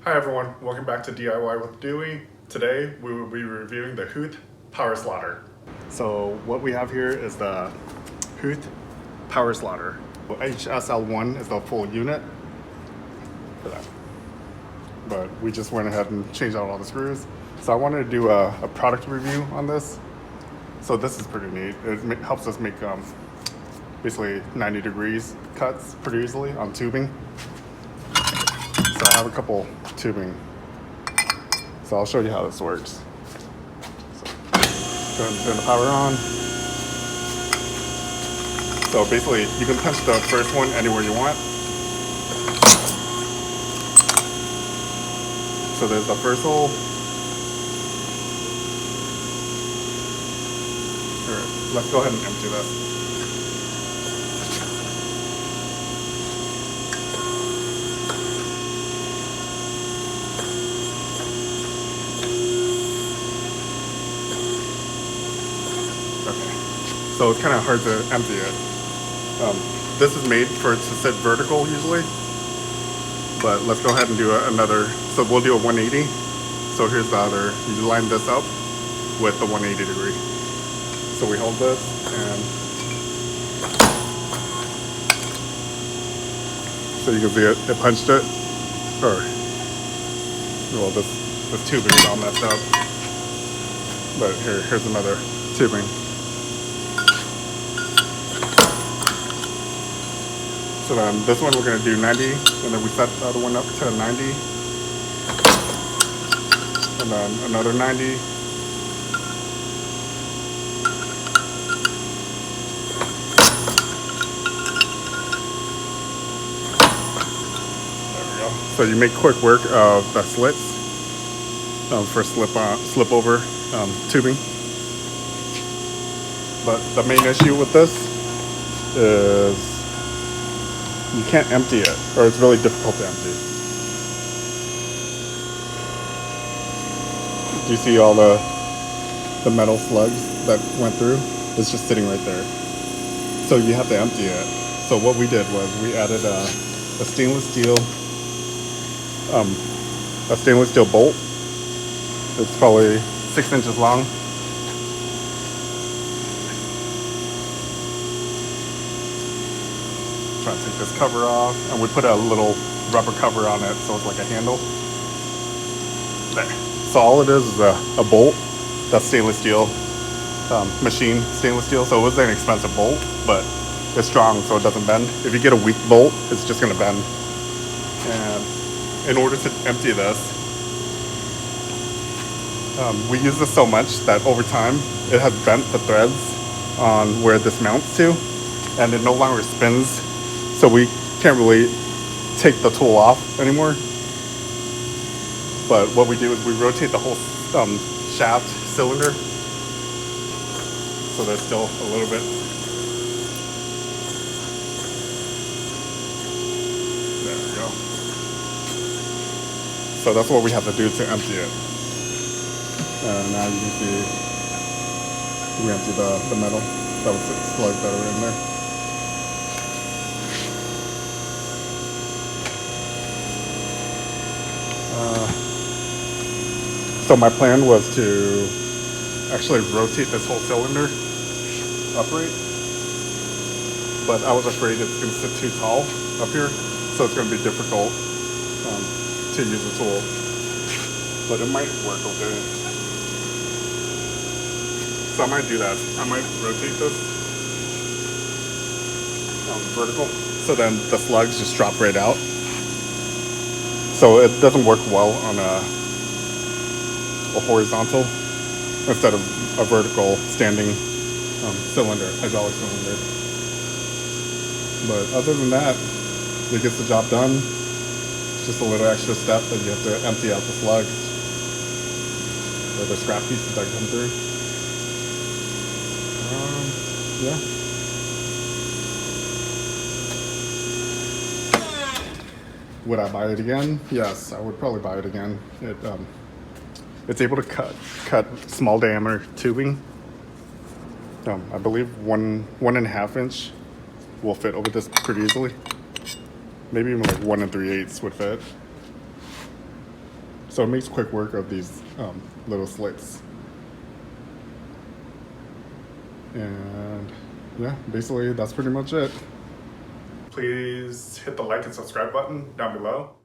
Hi everyone, welcome back to DIY with Dewey. Today we will be reviewing the Huth Power Slaughter. So what we have here is the Huth Power Slaughter. HSL1 is the full unit for that. But we just went ahead and changed out all the screws. So I wanted to do a product review on this. So this is pretty neat. It helps us make basically 90 degrees cuts pretty easily on tubing. So I have a couple tubing. So I'll show you how this works. So go ahead and turn the power on. So basically you can punch the first one anywhere you want. So there's the first hole. Alright, let's go ahead and empty this. So it's kind of hard to empty it. This is made for it to sit vertical usually, but let's go ahead and do another. So we'll do a 180. So here's the other. You line this up with the 180 degree. So we hold this and so you can see it punched it. Or well, this tubing is all messed up. But here's another tubing. So then this one we're going to do 90, and then we set the other one up to 90, and then another 90. There we go. So you make quick work of the slits for slip over tubing. But the main issue with this is you can't empty it, or it's really difficult to empty. Do you see all the metal slugs that went through? It's just sitting right there. So you have to empty it. So what we did was we added a stainless steel bolt. It's probably 6 inches long. Try to take this cover off, and we put a little rubber cover on it so it's like a handle. There. So all it is a bolt that's stainless steel, machined stainless steel. So it was an expensive bolt, but it's strong so it doesn't bend. If you get a weak bolt, it's just going to bend. And in order to empty this, we use this so much that over time it has bent the threads on where this mounts to, and it no longer spins. So we can't really take the tool off anymore. But what we do is we rotate the whole shaft cylinder. So there's still a little bit. There we go. So that's what we have to do to empty it. Now you can see we empty the metal. That was the slugs that are in there. So my plan was to actually rotate this whole cylinder upright, but I was afraid it's going to sit too tall up here, so it's going to be difficult to use the tool, but it might work okay. So I might do that. I might rotate this vertical, so then the slugs just drop right out. So it doesn't work well on a horizontal instead of a vertical standing cylinder, hydraulic cylinder. But other than that, it gets the job done. It's just a little extra step that you have to empty out the slugs or the scrap pieces that come through. Yeah. Would I buy it again? Yes, I would probably buy it again. It's able to cut small diameter tubing. I believe 1.5 inch will fit over this pretty easily. Maybe even like 1 3/8 would fit. So it makes quick work of these little slits. And yeah, basically that's pretty much it. Please hit the like and subscribe button down below.